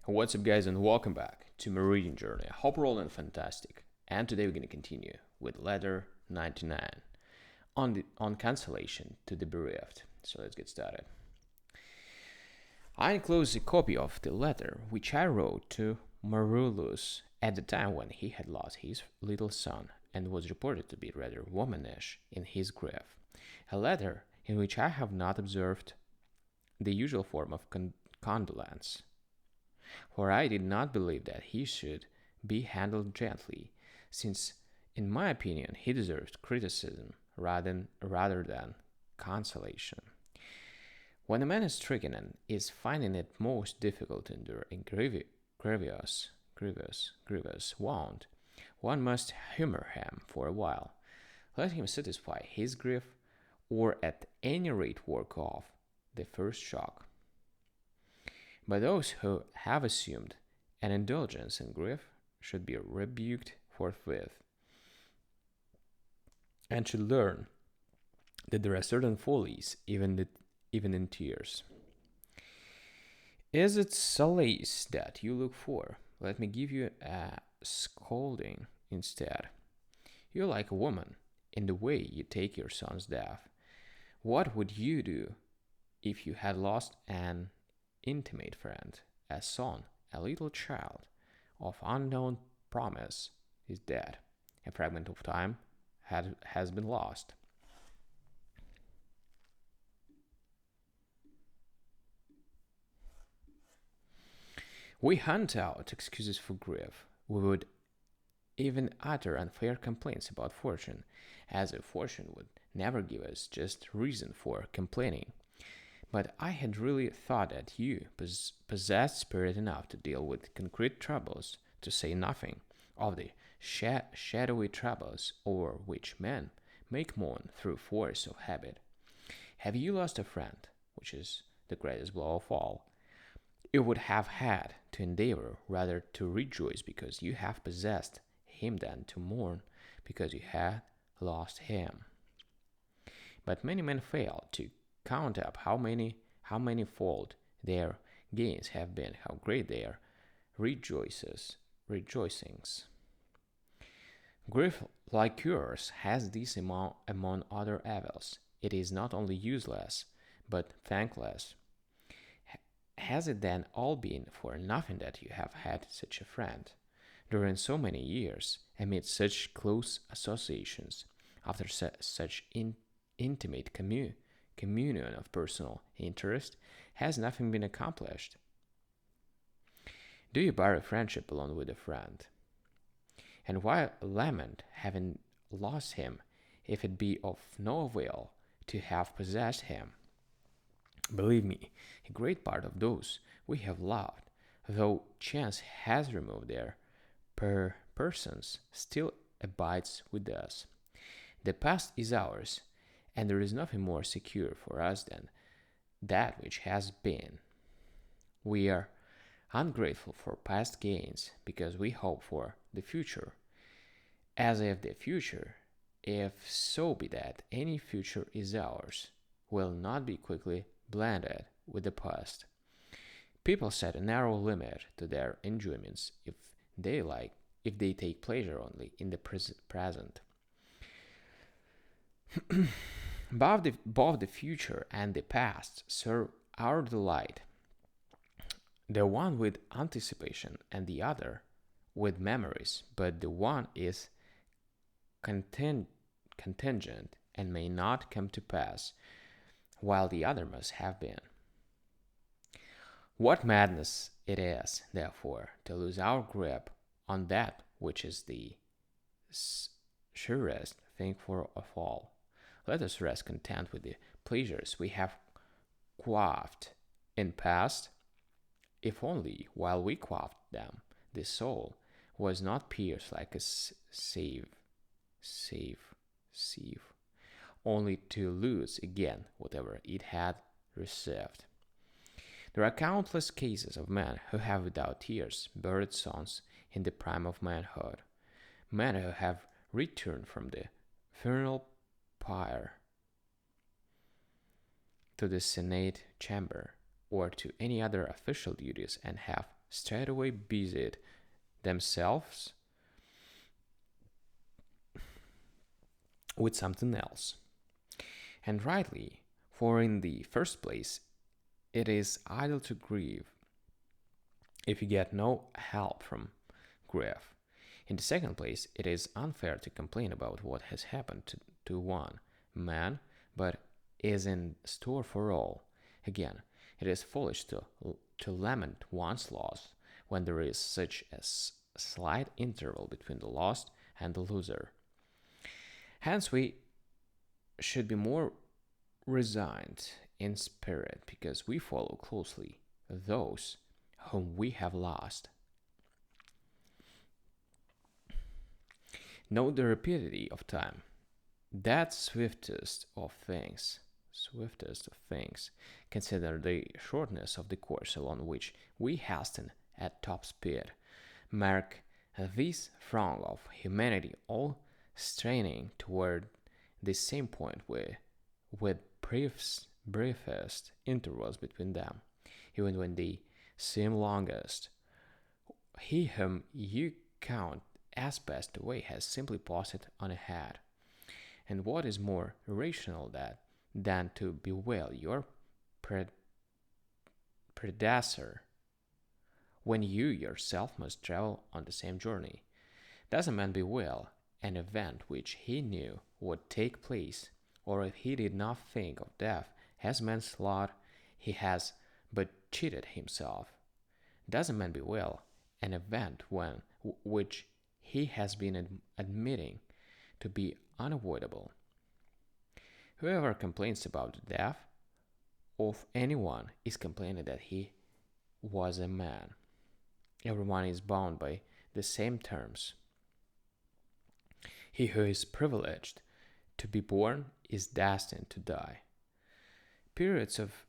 What's up, guys, and welcome back to my reading journey. I hope we're all doing fantastic. And today we're going to continue with letter 99 on Consolation to the Bereaved. So let's get started. I enclose a copy of the letter which I wrote to Marulus at the time when he had lost his little son and was reported to be rather womanish in his grief. A letter in which I have not observed the usual form of condolence, for I did not believe that he should be handled gently, since, in my opinion, he deserved criticism rather than consolation. When a man is stricken and is finding it most difficult to endure a grievous wound, one must humor him for a while, let him satisfy his grief, or at any rate work off the first shock. But those who have assumed an indulgence in grief should be rebuked forthwith, and should learn that there are certain follies even in tears. Is it solace that you look for? Let me give you a scolding instead. You're like a woman in the way you take your son's death. What would you do if you had lost an intimate friend, a son, a little child of unknown promise is dead? A fragment of time has been lost. We hunt out excuses for grief. We would even utter unfair complaints about fortune, as if fortune would never give us just reason for complaining. But I had really thought that you possessed spirit enough to deal with concrete troubles, to say nothing of the shadowy troubles over which men make moan through force of habit. Have you lost a friend, which is the greatest blow of all? You would have had to endeavor rather to rejoice because you have possessed him than to mourn because you had lost him. But many men fail to count up how many-fold their gains have been, how great their rejoicings. Grief, like yours, has this among other evils. It is not only useless, but thankless. Has it then all been for nothing that you have had such a friend, during so many years, amid such close associations, after such intimate communion of personal interest, has nothing been accomplished? Do you bury friendship along with a friend? And why lament having lost him, if it be of no avail to have possessed him? Believe me, a great part of those we have loved, though chance has removed their persons, still abides with us. The past is ours, and there is nothing more secure for us than that which has been. We are ungrateful for past gains because we hope for the future, as if the future, if so be that any future is ours, will not be quickly blended with the past. People set a narrow limit to their enjoyments if they take pleasure only in the present. Both the future and the past serve our delight, the one with anticipation and the other with memories, but the one is contingent and may not come to pass, while the other must have been. What madness it is, therefore, to lose our grip on that which is the surest thing of all. Let us rest content with the pleasures we have quaffed in past, if only while we quaffed them, the soul was not pierced like a sieve, only to lose again whatever it had received. There are countless cases of men who have without tears buried sons in the prime of manhood, men who have returned from the funeral pyre to the Senate chamber or to any other official duties and have straightway busied themselves with something else. And rightly, for in the first place, it is idle to grieve if you get no help from grief. In the second place, it is unfair to complain about what has happened to one man, but is in store for all. Again, it is foolish to lament one's loss when there is such a slight interval between the lost and the loser. Hence, we should be more resigned in spirit because we follow closely those whom we have lost. Note the rapidity of time, that swiftest of things. Consider the shortness of the course along which we hasten at top speed. Mark this throng of humanity all straining toward the same point with briefest intervals between them, even when they seem longest. He whom you count as passed away has simply passed on ahead. And what is more irrational than to bewail your predecessor when you yourself must travel on the same journey? Does a man bewail an event which he knew would take place, or if he did not think of death as manslaughter, he has but cheated himself? Does a man bewail an event which he has been admitting to be unavoidable? Whoever complains about the death of anyone is complaining that he was a man. Everyone is bound by the same terms. He who is privileged to be born is destined to die. Periods of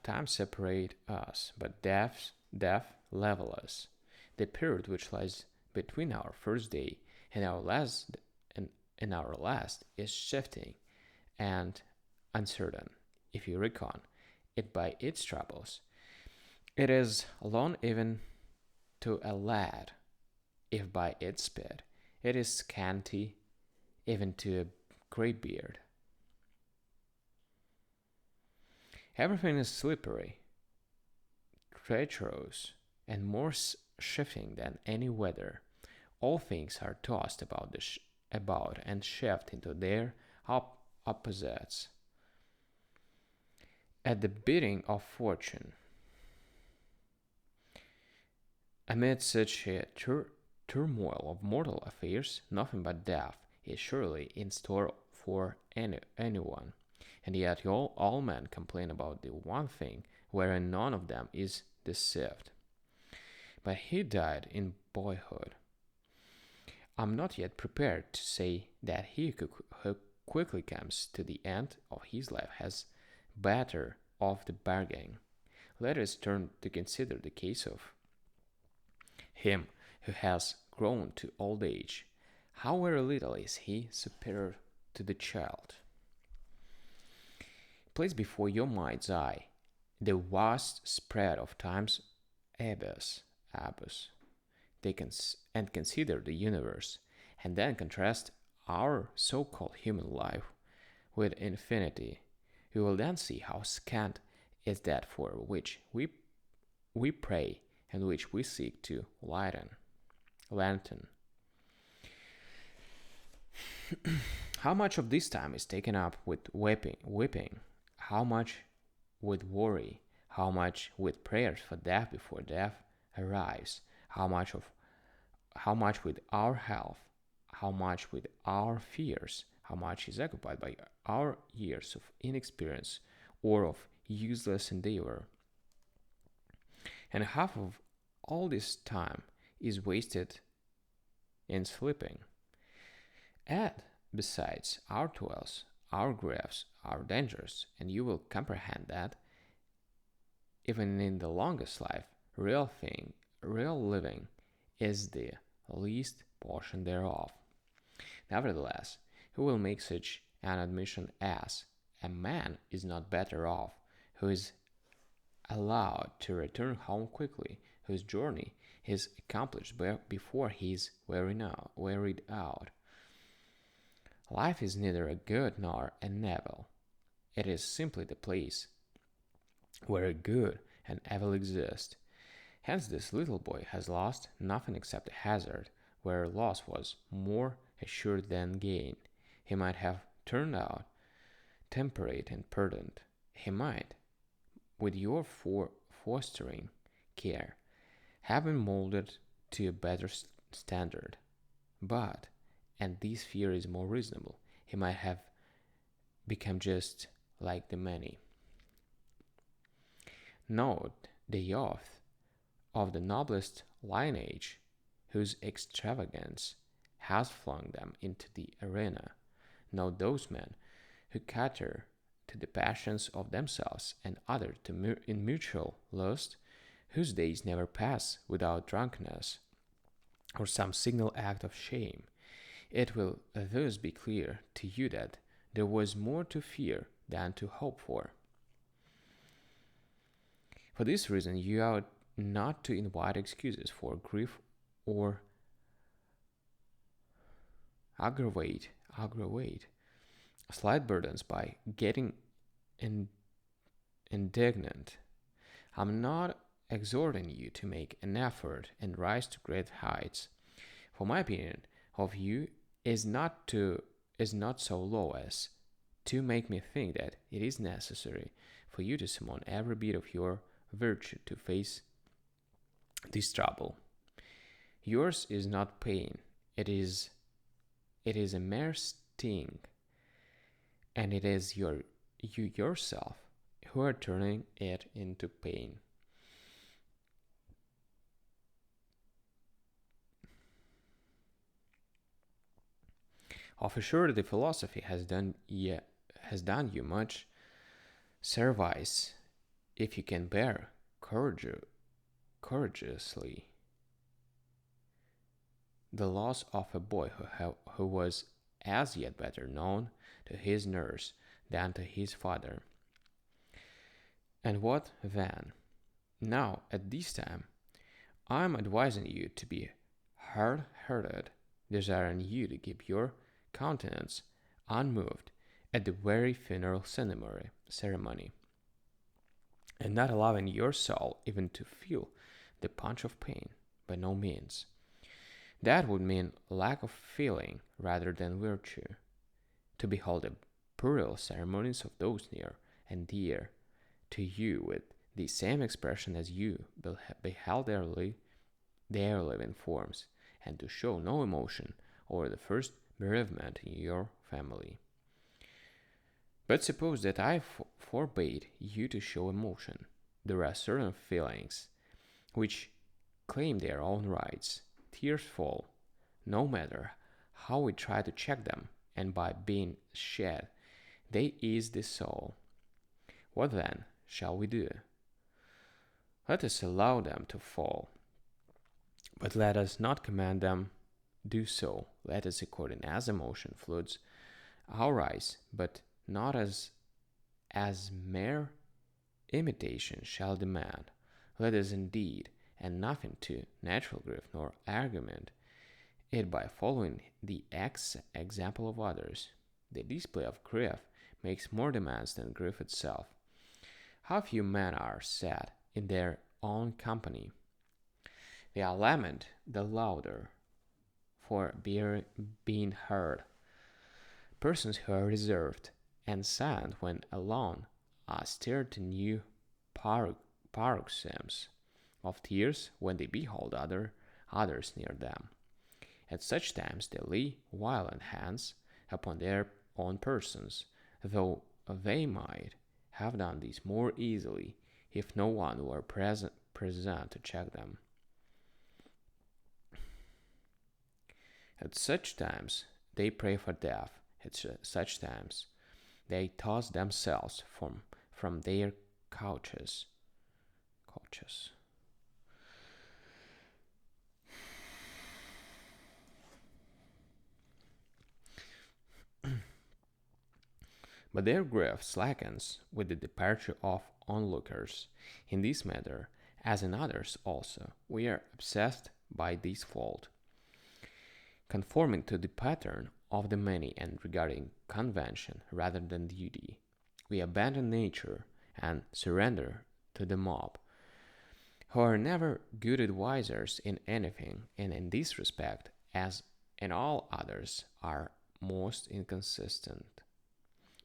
time separate us, but death level us. The period which lies between our first day and our last is shifting and uncertain. If you reckon it by its troubles, it is long even to a lad. If by its speed, it is scanty even to a greybeard. Everything is slippery, treacherous, and more shifting than any weather. All things are tossed about and shoved into their opposites at the bidding of fortune. Amid such a turmoil of mortal affairs, nothing but death is surely in store for anyone. And yet all men complain about the one thing wherein none of them is deceived. But he died in boyhood. I'm not yet prepared to say that he who quickly comes to the end of his life has better of the bargain. Let us turn to consider the case of him who has grown to old age. How very little is he superior to the child. Place before your mind's eye the vast spread of time's abyss, and consider the universe, and then contrast our so-called human life with infinity. You will then see how scant is that for which we pray and which we seek to lengthen. How much of this time is taken up with weeping? How much with worry? How much with prayers for death before death arrives? How much with our health? How much with our fears? How much is occupied by our years of inexperience or of useless endeavor? And half of all this time is wasted in sleeping. Add, besides, our toils, our griefs, our dangers, and you will comprehend that, even in the longest life, real living is the least portion thereof. Nevertheless, who will make such an admission as a man is not better off who is allowed to return home quickly whose journey is accomplished before he is wearied out. Life is neither a good nor an evil. It is simply the place where a good and evil exist. Hence, this little boy has lost nothing except a hazard, where loss was more assured than gain. He might have turned out temperate and prudent. He might, with your fostering care, have been molded to a better standard. But, and this fear is more reasonable, he might have become just like the many. Note the youth of the noblest lineage, whose extravagance has flung them into the arena. Note those men who cater to the passions of themselves and others in mutual lust, whose days never pass without drunkenness or some signal act of shame. It will thus be clear to you that there was more to fear than to hope for. For this reason, you ought not to invite excuses for grief or aggravate slight burdens by getting indignant. I'm not exhorting you to make an effort and rise to great heights. For my opinion of you is not so low as to make me think that it is necessary for you to summon every bit of your virtue to face this trouble. Yours is not pain, it is a mere sting, and it is you yourself who are turning it into pain. Of a surety, philosophy has done you much service if you can bear courageously the loss of a boy who was as yet better known to his nurse than to his father. And what then? Now, at this time, I am advising you to be hard-hearted, desiring you to keep your countenance unmoved at the very funeral ceremony, and not allowing your soul even to feel the punch of pain. By no means. That would mean lack of feeling rather than virtue. To behold the burial ceremonies of those near and dear to you with the same expression as you beheld their living forms, and to show no emotion over the first bereavement in your family. But suppose that I forbade you to show emotion. There are certain feelings which claim their own rights. Tears fall, no matter how we try to check them, and by being shed, they ease the soul. What then shall we do? Let us allow them to fall, but let us not command them do so. Let us, according as emotion floods our eyes, but not as mere imitation shall demand. Let us indeed, and nothing to natural grief nor argument it by following the example of others. The display of grief makes more demands than grief itself. How few men are sad in their own company. They are lament the louder for being heard. Persons who are reserved and silent when alone are stirred to new paroxysms of tears when they behold others near them. At such times they lay violent hands upon their own persons, though they might have done this more easily if no one were present to check them. At such times they pray for death. At such times they toss themselves from their couches. But their grief slackens with the departure of onlookers. In this matter, As in others also, we are obsessed by this fault, conforming to the pattern of the many and regarding convention rather than duty. We abandon nature and surrender to the mob, who are never good advisers in anything, and in this respect, as in all others, are most inconsistent.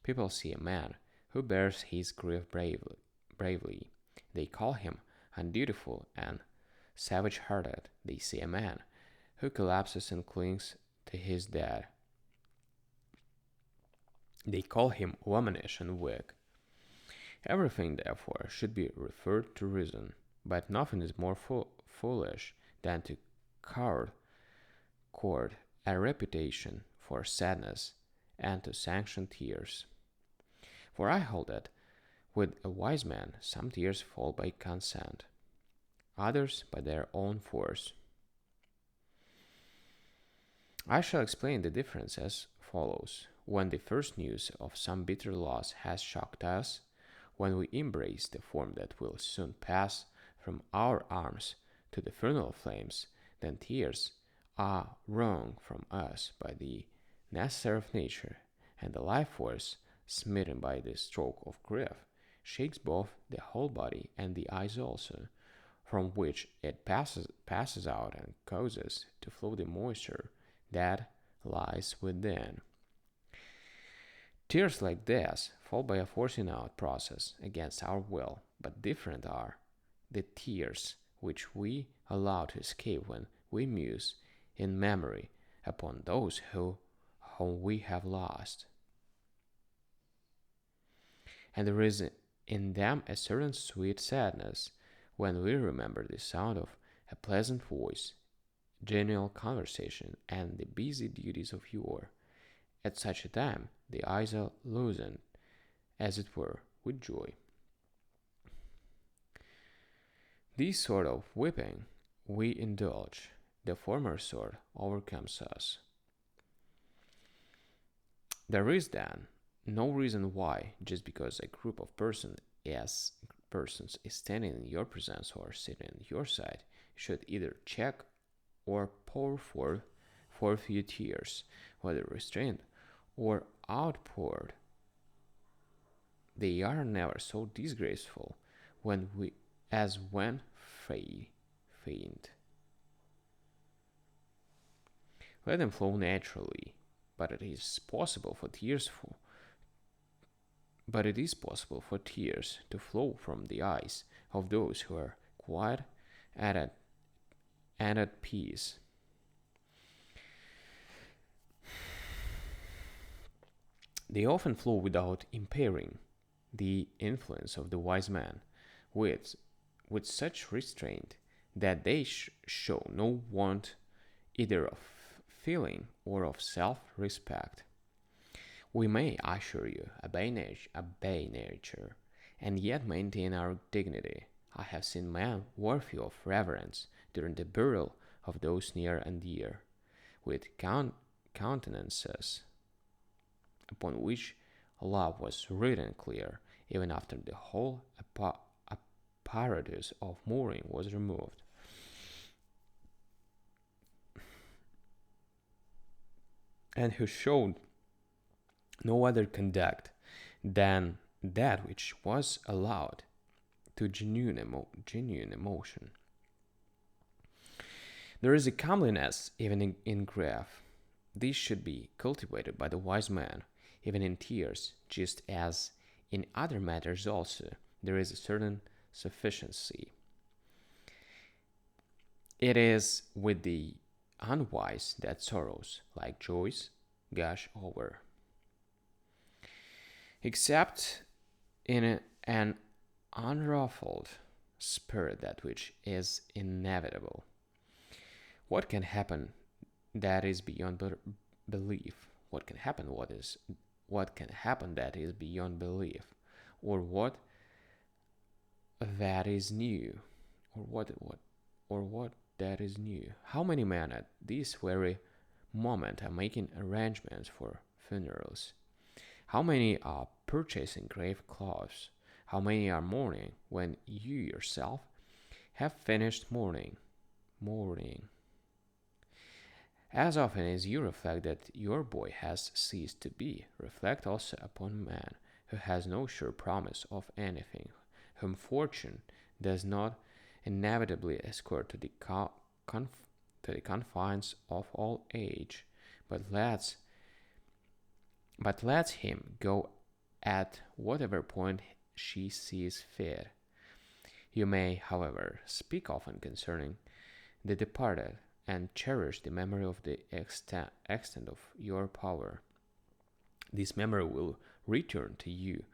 People see a man who bears his grief bravely. They call him undutiful and savage hearted. They see a man who collapses and clings to his dead. They call him womanish and weak. Everything, therefore, should be referred to reason, but nothing is more foolish than to court a reputation for sadness and to sanction tears. For I hold that with a wise man some tears fall by consent, others by their own force. I shall explain the difference as follows. When the first news of some bitter loss has shocked us, when we embrace the form that will soon pass from our arms to the funeral flames, then tears are wrung from us by the necessary of nature, and the life force, smitten by the stroke of grief, shakes both the whole body and the eyes also, from which it passes out and causes to flow the moisture that lies within. Tears like this fall by a forcing out process against our will, but different are the tears which we allow to escape when we muse in memory upon those whom we have lost. And there is in them a certain sweet sadness when we remember the sound of a pleasant voice, genial conversation, and the busy duties of yore. At such a time, the eyes are loosened, as it were, with joy. This sort of weeping we indulge, the former sort overcomes us. There is then no reason why, just because a group of persons is standing in your presence or sitting on your side, you should either check or pour forth your tears, whether restrained or outpoured. They are never so disgraceful as when feigned. Let them flow naturally, but it is possible for tears to flow from the eyes of those who are quiet and at peace. They often flow without impairing the influence of the wise man, with such restraint that they show no want either of feeling or of self-respect. We may, I assure you, obey nature, and yet maintain our dignity. I have seen men worthy of reverence during the burial of those near and dear, with countenances upon which love was written clear, even after the whole apparatus of mourning was removed. And who showed no other conduct than that which was allowed to genuine emotion. There is a comeliness even in grief. This should be cultivated by the wise man, even in tears, just as in other matters also there is a certain sufficiency. It is with the unwise that sorrows, like joys, gush over. Except in an unruffled spirit that which is inevitable. What can happen that is beyond belief? What can happen that is beyond belief? Or what that is new? Or what that is new? How many men at this very moment are making arrangements for funerals? How many are purchasing grave clothes? How many are mourning when you yourself have finished mourning. As often as you reflect that your boy has ceased to be, reflect also upon man who has no sure promise of anything, whom fortune does not inevitably escort to the, to the confines of old age, but lets him go at whatever point she sees fit. You may, however, speak often concerning the departed, and cherish the memory of the extent of your power. This memory will return to you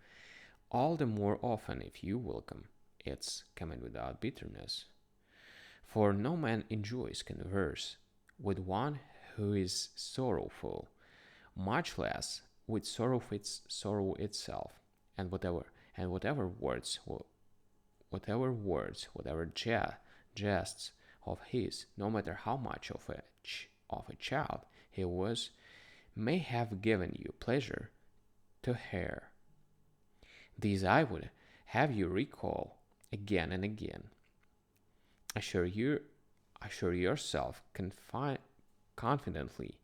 all the more often if you welcome its coming without bitterness. For no man enjoys converse with one who is sorrowful, much less with sorrow itself, and whatever words, jests of his, no matter how much of a child he was, may have given you pleasure to hear. These I would have you recall again and again. Assure yourself confidently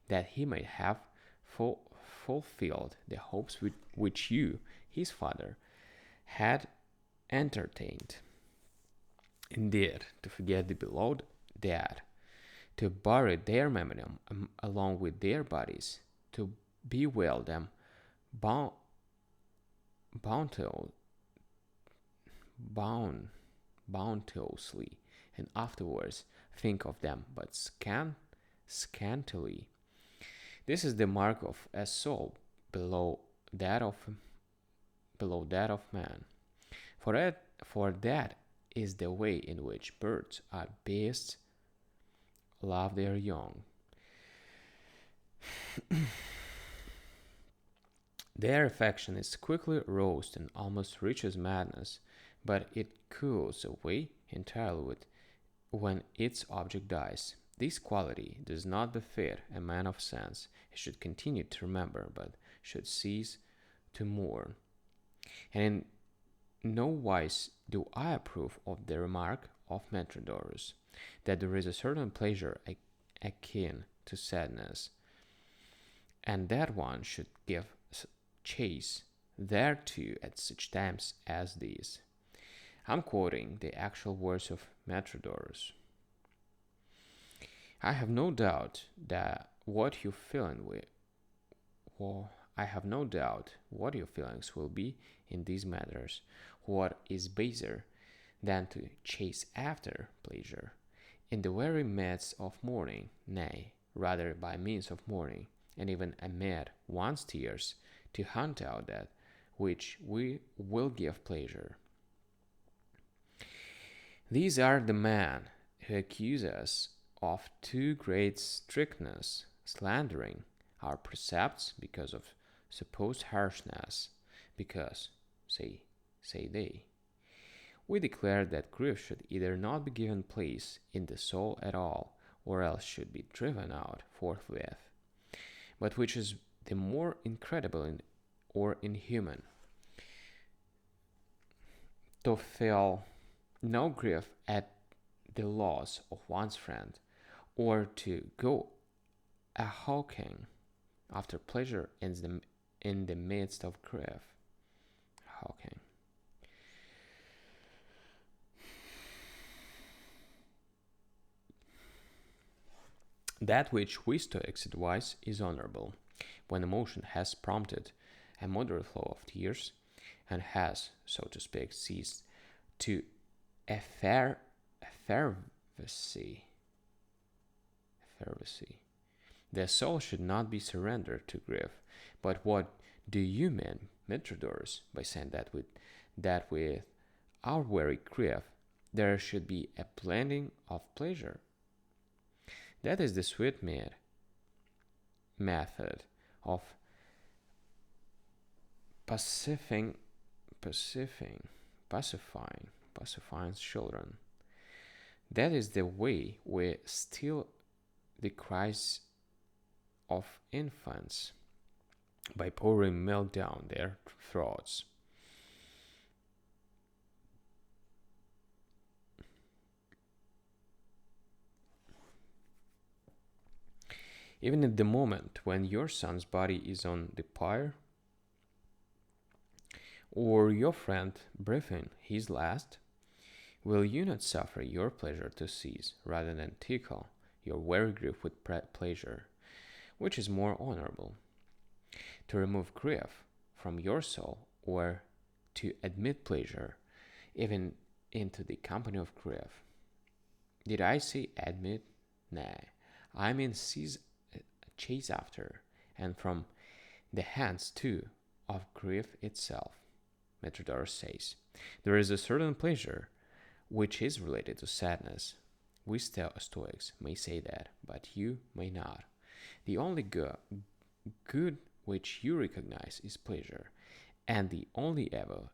that he might have fulfilled the hopes which you, his father, had entertained. Indeed, to forget the beloved dead, to bury their memory along with their bodies, to bewail them bountiful, bounteously, and afterwards think of them but scantily. This is the mark of a soul below that of man. For that is the way in which birds or beasts love their young. Their affection is quickly roused and almost reaches madness, but it cools away entirely when its object dies. This quality does not befit a man of sense. He should continue to remember, but should cease to mourn. And in no wise do I approve of the remark of Metrodorus, that there is a certain pleasure akin to sadness, and that one should give chase thereto at such times as these. I'm quoting the actual words of Metrodorus. I have no doubt that what you feeling with, well, I have no doubt what your feelings will be in these matters. What is baser than to chase after pleasure in the very midst of mourning, nay, rather by means of mourning, and even amid one's tears, to hunt out that which we will give pleasure. These are the men who accuse us of too great strictness, slandering our precepts because of supposed harshness, because, say they, we declare that grief should either not be given place in the soul at all, or else should be driven out forthwith. But which is the more incredible or inhuman, to feel no grief at the loss of one's friend, or to go a hawking after pleasure in the midst of grief. Hawking. That which we Stoics advise is honorable, when emotion has prompted a moderate flow of tears, and has, so to speak, ceased to effervesce. The soul should not be surrendered to grief. But what do you mean, Metrodorus, by saying that with our very grief there should be a blending of pleasure? That is the sweet method of pacifying children. That is the way we still the cries of infants by pouring milk down their throats. Even at the moment when your son's body is on the pyre, or your friend breathing his last, will you not suffer your pleasure to cease, rather than tickle your very grief with pleasure, which is more honorable? To remove grief from your soul, or to admit pleasure even into the company of grief. Did I say admit? Nay, I mean chase after, and from the hands too of grief itself. Metrodorus says, there is a certain pleasure which is related to sadness. We Stoics may say that, but you may not. The only good which you recognize is pleasure, and the only evil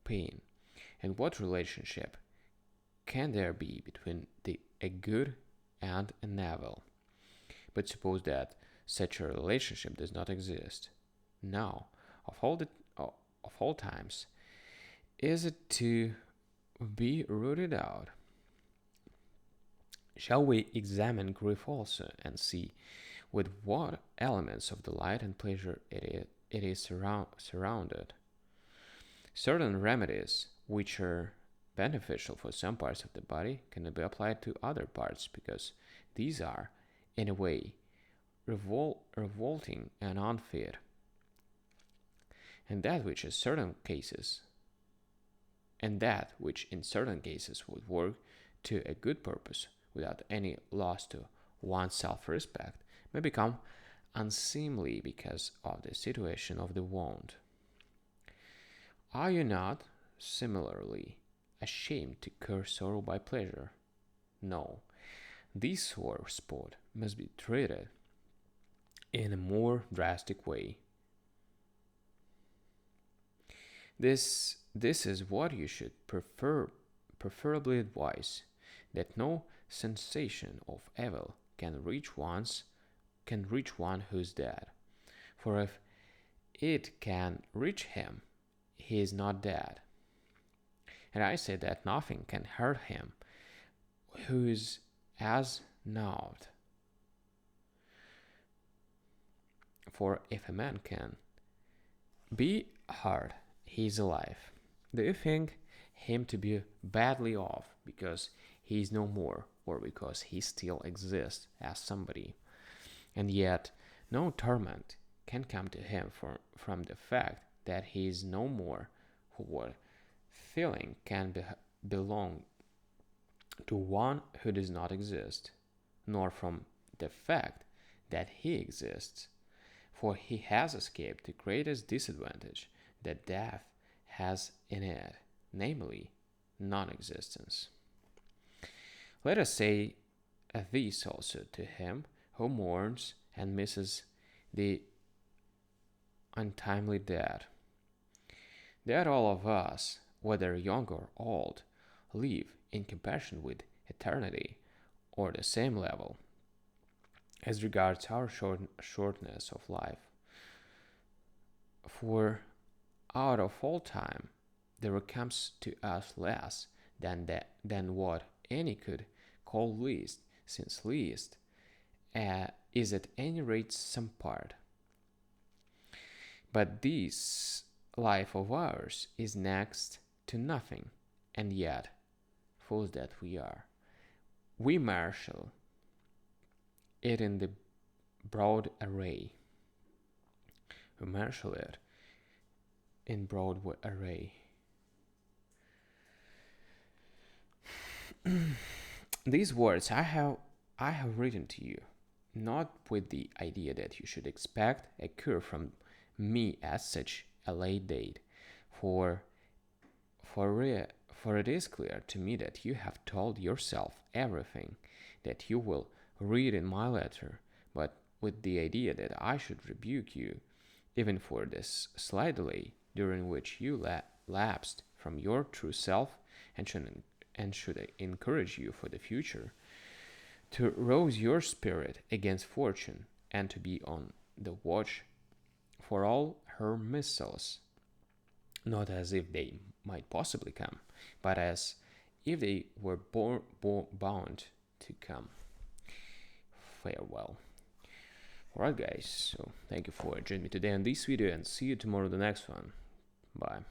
pain. And what relationship can there be between a good and an evil? But suppose that such a relationship does not exist. Now, of all times, is it to be rooted out? Shall we examine grief also, and see with what elements of delight and pleasure it is surrounded? Certain remedies which are beneficial for some parts of the body cannot be applied to other parts, because these are, in a way, revolting and unfit. And that which in certain cases would work to a good purpose without any loss to one's self-respect may become unseemly because of the situation of the wound. Are you not, similarly, ashamed to cure sorrow by pleasure? No, this sore spot must be treated in a more drastic way. This is what you should preferably advise, that no sensation of evil can reach one who is dead. For if it can reach him, he is not dead. And I say that nothing can hurt him who is as not. For if a man can be hurt, he is alive. Do you think him to be badly off because he is no more, or because he still exists as somebody? And yet no torment can come to him from the fact that he is no more, what feeling can belong to one who does not exist, nor from the fact that he exists, for he has escaped the greatest disadvantage that death has in it, namely non-existence. Let us say this also to him who mourns and misses the untimely dead, that all of us, whether young or old, live in comparison with eternity, or the same level, as regards our shortness of life. For out of all time, there comes to us less than what any could call least, since least is at any rate some part. But this life of ours is next to nothing, and yet, fools that we are, we marshal it in the broad array. We marshal it in broad array. These words I have written to you, not with the idea that you should expect a cure from me at such a late date, for it is clear to me that you have told yourself everything that you will read in my letter, but with the idea that I should rebuke you, even for this slight delay, during which you lapsed from your true self, and should encourage you for the future to rouse your spirit against fortune, and to be on the watch for all her missiles, not as if they might possibly come, but as if they were bound to come. Farewell. Alright guys, so thank you for joining me today on this video and see you tomorrow in the next one. Bye.